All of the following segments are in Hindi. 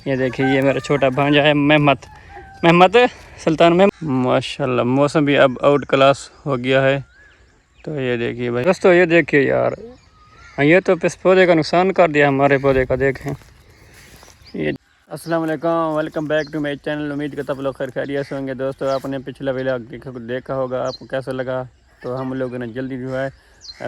ये देखिए ये मेरा छोटा भांजा है महमद सुल्तान में। माशाल्लाह मौसम भी अब आउट क्लास हो गया है। तो ये देखिए भाई दोस्तों, ये देखिए यार, ये तो इस पौधे का नुकसान कर दिया हमारे पौधे का। देखें ये। अस्सलाम वालेकुम, welcome back to my channel. उम्मीद करता आप लोग खैर खैरियत से होंगे। दोस्तों आपने पिछला व्लॉग देखा होगा, आपको कैसा लगा? तो हम लोगों ने जल्दी जो है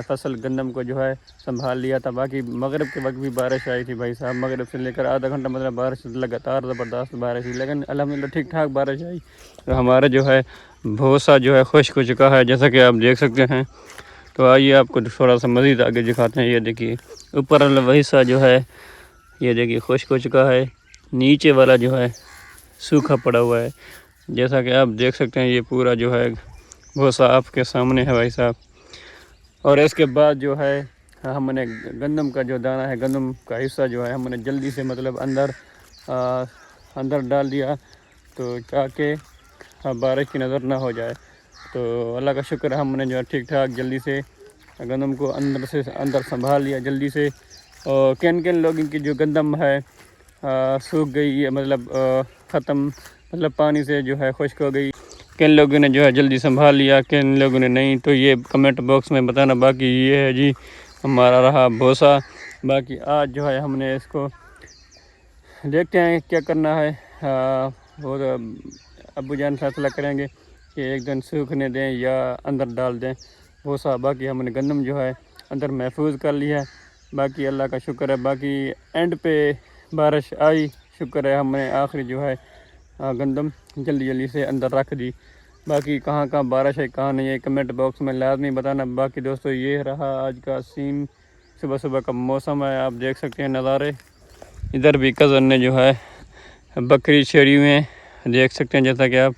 फसल गंदम को जो है संभाल लिया था। बाकी मगरिब के वक्त भी बारिश आई थी भाई साहब, मगरिब से लेकर आधा घंटा मतलब बारिश लगातार ज़बरदस्त बारिश हुई, लेकिन अल्हम्दुलिल्लाह ठीक ठाक बारिश आई। तो हमारा जो है भूसा जो है खुश्क हो चुका है, जैसा कि आप देख सकते हैं। तो आइए आपको थोड़ा सा मज़ीद आगे दिखाते हैं। ये देखिए ऊपर वाला वही सा जो है, ये देखिए खुश्क हो चुका है, नीचे वाला जो है सूखा पड़ा हुआ है। जैसा कि आप देख सकते हैं ये पूरा जो है भूसा आपके सामने है भाई साहब। और इसके बाद जो है हमने गंदम का जो दाना है, गंदम का हिस्सा जो है हमने जल्दी से मतलब अंदर डाल दिया, तो ताकि बारिश की नज़र ना हो जाए। तो अल्लाह का शुक्र है, हमने जो है ठीक ठाक जल्दी से गंदम को अंदर संभाल लिया जल्दी से। और किन किन लोगों की जो गंदम है सूख गई है, मतलब ख़त्म, मतलब पानी से जो है खुश्क हो गई। किन लोगों ने जो है जल्दी संभाल लिया, किन लोगों ने नहीं, तो ये कमेंट बॉक्स में बताना। बाकी ये है जी हमारा रहा भूसा। बाकी आज जो है हमने इसको देखते हैं क्या करना है। वो अब्बू जान फैसला करेंगे कि एक दिन सूखने दें या अंदर डाल दें भूसा। बाकी हमने गंदम जो है अंदर महफूज कर लिया है। बाकी अल्लाह का शुक्र है, बाकी एंड पे बारिश आई, शुक्र है हमने आखिरी जो है गंदम जल्दी से अंदर रख दी। बाकी कहाँ कहाँ बारिश है कहाँ नहीं है कमेंट बॉक्स में लाजमी बताना। बाकी दोस्तों ये रहा आज का सीन, सुबह सुबह का मौसम है, आप देख सकते हैं नज़ारे। इधर भी कज़न ने जो है बकरी छेड़ी हुए हैं, देख सकते हैं जैसा कि आप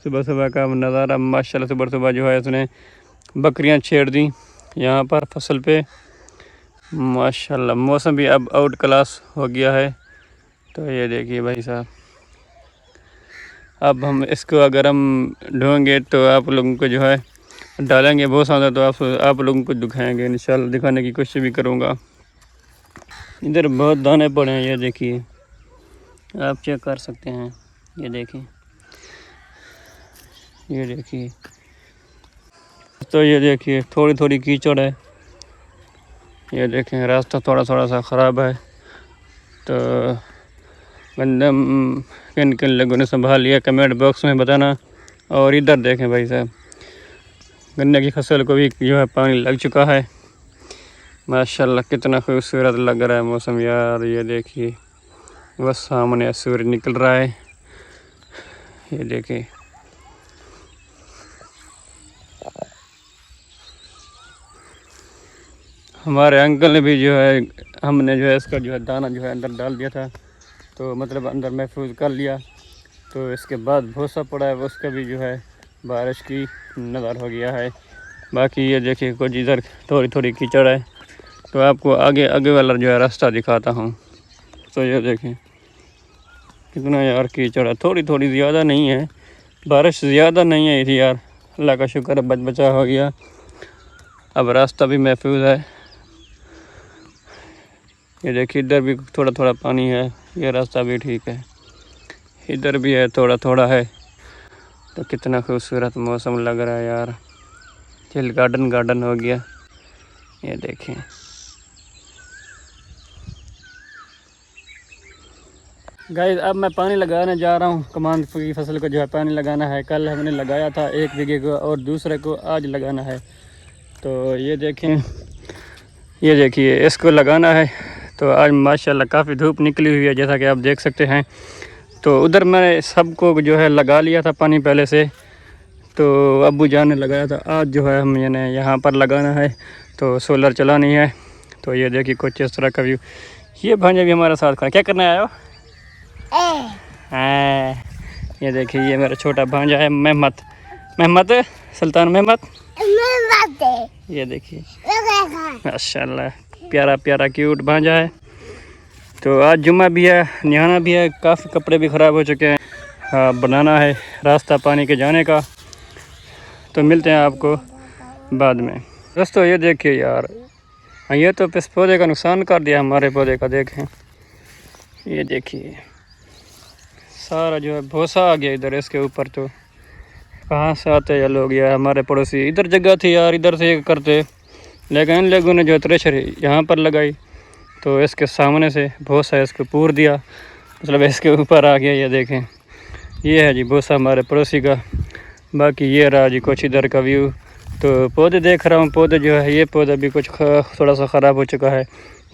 सुबह सुबह का नज़ारा। माशाल्लाह सुबह सुबह जो है उसने बकरियां छेड़ दी यहाँ पर फसल पे। माशाल्लाह मौसम भी अब आउट क्लास हो गया है। तो ये देखिए भाई साहब, अब हम इसको अगर हम ढोएंगे तो आप लोगों को जो है डालेंगे बहुत सारा, तो आप लोगों को दिखाएंगे इंशाल्लाह, दिखाने की कोशिश भी करूँगा। इधर बहुत दाने पड़े हैं, ये देखिए आप चेक कर सकते हैं। ये देखिए ये देखिए तो ये देखिए थोड़ी थोड़ी कीचड़ है। ये देखें रास्ता थोड़ा थोड़ा सा ख़राब है। तो गंदम किन किन लोगों ने संभाल लिया कमेंट बॉक्स में बताना। और इधर देखें भाई साहब, गन्ने की फसल को भी जो है पानी लग चुका है। माशाल्लाह कितना खूबसूरत लग रहा है मौसम यार। ये देखिए बस सामने सूर्य निकल रहा है, ये देखिए। हमारे अंकल ने भी जो है, हमने जो है इसका जो है दाना जो है अंदर डाल दिया था, तो मतलब अंदर महफूज कर लिया। तो इसके बाद भूसा पड़ा है, उसका भी जो है बारिश की नज़र हो गया है। बाकी ये देखिए कुछ इधर थोड़ी थोड़ी कीचड़ है, तो आपको आगे वाला जो है रास्ता दिखाता हूँ। तो ये देखें कितना यार कीचड़ है, थोड़ी थोड़ी, ज़्यादा नहीं है, बारिश ज़्यादा नहीं आई थी यार। अल्लाह का शुक्र है बचा हो गया। अब रास्ता भी महफूज है। ये देखिए इधर भी थोड़ा थोड़ा पानी है, ये रास्ता भी ठीक है, इधर भी है थोड़ा थोड़ा है। तो कितना खूबसूरत मौसम लग रहा है यार, चिल गार्डन हो गया। ये देखें गाइस, अब मैं पानी लगाने जा रहा हूँ। कमान की फसल को जो है पानी लगाना है। कल हमने लगाया था 1 बीघे को और दूसरे को आज लगाना है। तो ये देखें, ये देखिए इसको लगाना है। तो आज माशाल्लाह काफ़ी धूप निकली हुई है, जैसा कि आप देख सकते हैं। तो उधर मैंने सबको जो है लगा लिया था पानी पहले से, तो अब्बू जान ने लगाया था। आज जो है हम यहाँ पर लगाना है, तो सोलर चलानी है। तो ये देखिए कुछ इस तरह का व्यू। ये भांजा भी हमारे साथ खड़ा, क्या करने आया हो? ये देखिए ये मेरा छोटा भांजा है महमद सुल्तान महमद। ये देखिए माशाल्लाह प्यारा प्यारा क्यूट भांजा है। तो आज जुम्मा भी है, नहाना भी है, काफ़ी कपड़े भी ख़राब हो चुके हैं। हाँ, बनाना है रास्ता पानी के जाने का। तो मिलते हैं आपको बाद में। दोस्तों ये देखिए यार, ये तो इस पौधे का नुकसान कर दिया हमारे पौधे का। देखें ये देखिए सारा जो है भूसा आ गया इधर इसके ऊपर। तो कहाँ से आते ये लोग, यार हमारे पड़ोसी। इधर जगह थी यार, इधर से करते, लेकिन इन लोगों ने जो थ्रेशर यहाँ पर लगाई तो इसके सामने से भूसा इसको पूर दिया, मतलब इसके ऊपर आ गया। ये देखें, ये है जी भूसा हमारे पड़ोसी का। बाकी ये रहा जी कुछ इधर का व्यू। तो पौधे देख रहा हूँ, पौधे जो है ये पौधा भी कुछ थोड़ा सा ख़राब हो चुका है,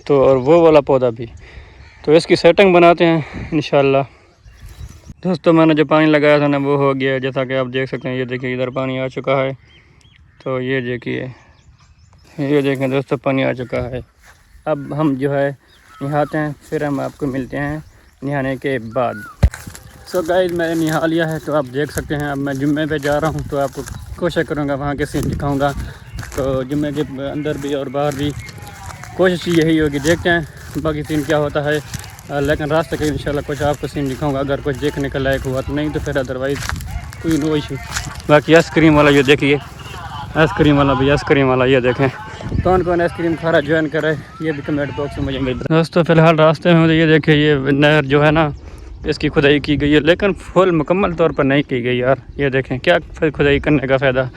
तो और वो वाला पौधा भी। तो इसकी सेटिंग बनाते हैं इंशाल्लाह। दोस्तों मैंने जो पानी लगाया था ना वो हो गया, जैसा कि आप देख सकते हैं। ये देखिए इधर पानी आ चुका है। तो ये देखिए, ये देखें दोस्तों पानी आ चुका है। अब हम जो है नहाते हैं, फिर हम आपको मिलते हैं नहाने के बाद। सो गाइस मैंने नहा लिया है, तो आप देख सकते हैं। अब मैं जुम्मे पे जा रहा हूँ, तो आपको कोशिश करूँगा वहाँ के सीन दिखाऊँगा। तो जुम्मे के अंदर भी और बाहर भी कोशिश यही होगी, देखते हैं बाकी सीन क्या होता है। लेकिन रास्ते के इंशाल्लाह कुछ आपको सीन दिखाऊंगा, अगर कुछ देखने का लायक हुआ तो, नहीं तो फिर अदरवाइज़ कोई नो इशू। बाकी आइसक्रीम वाला ये देखिए, आइसक्रीम वाला भी, आइसक्रीम वाला ये देखें। कौन कौन आइसक्रीम खा रहा ज्वाइन करे ये भी कमेंट बॉक्स में मुझे मिल। दोस्तों फ़िलहाल रास्ते में ये देखिए, ये नहर जो है ना इसकी खुदाई की गई है, लेकिन फुल मुकम्मल तौर पर नहीं की गई यार। ये देखें क्या फिर खुदाई करने का फ़ायदा।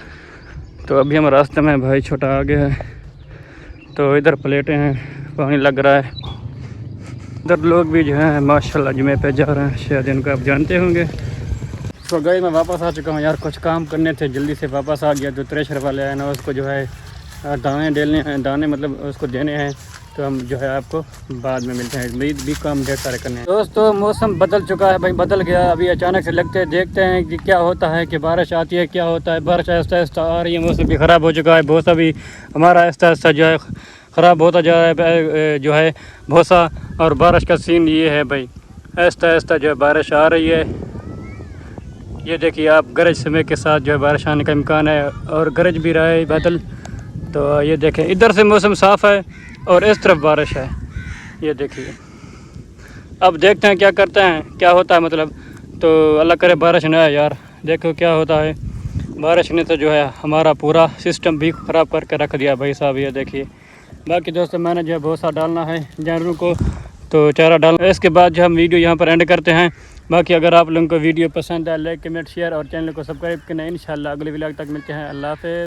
तो अभी हम रास्ते में, भाई छोटा आगे है, तो इधर प्लेटें हैं, पानी लग रहा है। इधर लोग भी जो हैं माशाल्लाह जुमे पे जा रहे हैं, शायद इनको आप जानते होंगे। तो गई मैं वापस आ चुका हूँ यार, कुछ काम करने थे, जल्दी से वापस आ गया। जो थ्रेशर वाले हैं ना उसको जो है दाने डालने हैं, दाने मतलब उसको देने हैं। तो हम जो है आपको बाद में मिलते हैं, भी काम ढेर सारे करने हैं। दोस्तों मौसम बदल चुका है भाई, बदल गया अभी अचानक से। लगते हैं देखते हैं कि क्या होता है, कि बारिश आती है क्या होता है। बारिश आहिस्ता आहिस्ता आ रही है, मौसम भी ख़राब हो चुका है। बहुत अभी हमारा आहिस्ता आहिस्ता जो है ख़राब होता जा रहा है जो है भूसा। और बारिश का सीन ये है भाई, आहिस्ता आहिस्ता जो है बारिश आ रही है। ये देखिए आप, गरज समय के साथ जो है बारिश आने का इम्कान है, और गरज भी रहा है बादल। तो ये देखें इधर से मौसम साफ़ है और इस तरफ बारिश है। ये देखिए, अब देखते हैं क्या करते हैं, क्या होता है मतलब। तो अल्लाह करे बारिश ना आए यार, देखो क्या होता है। बारिश ने तो जो है हमारा पूरा सिस्टम भी ख़राब करके रख दिया भाई साहब। ये देखिए, बाकी दोस्तों मैंने जो है भूसा डालना है जानवरों को, तो चारा डालना। इसके बाद जो हम वीडियो यहाँ पर एंड करते हैं। बाकी अगर आप लोगों को वीडियो पसंद आए, लाइक कमेंट शेयर और चैनल को सब्सक्राइब करना। इंशाल्लाह अगले व्लॉग तक मिलते हैं। अल्लाह हाफ़िज़।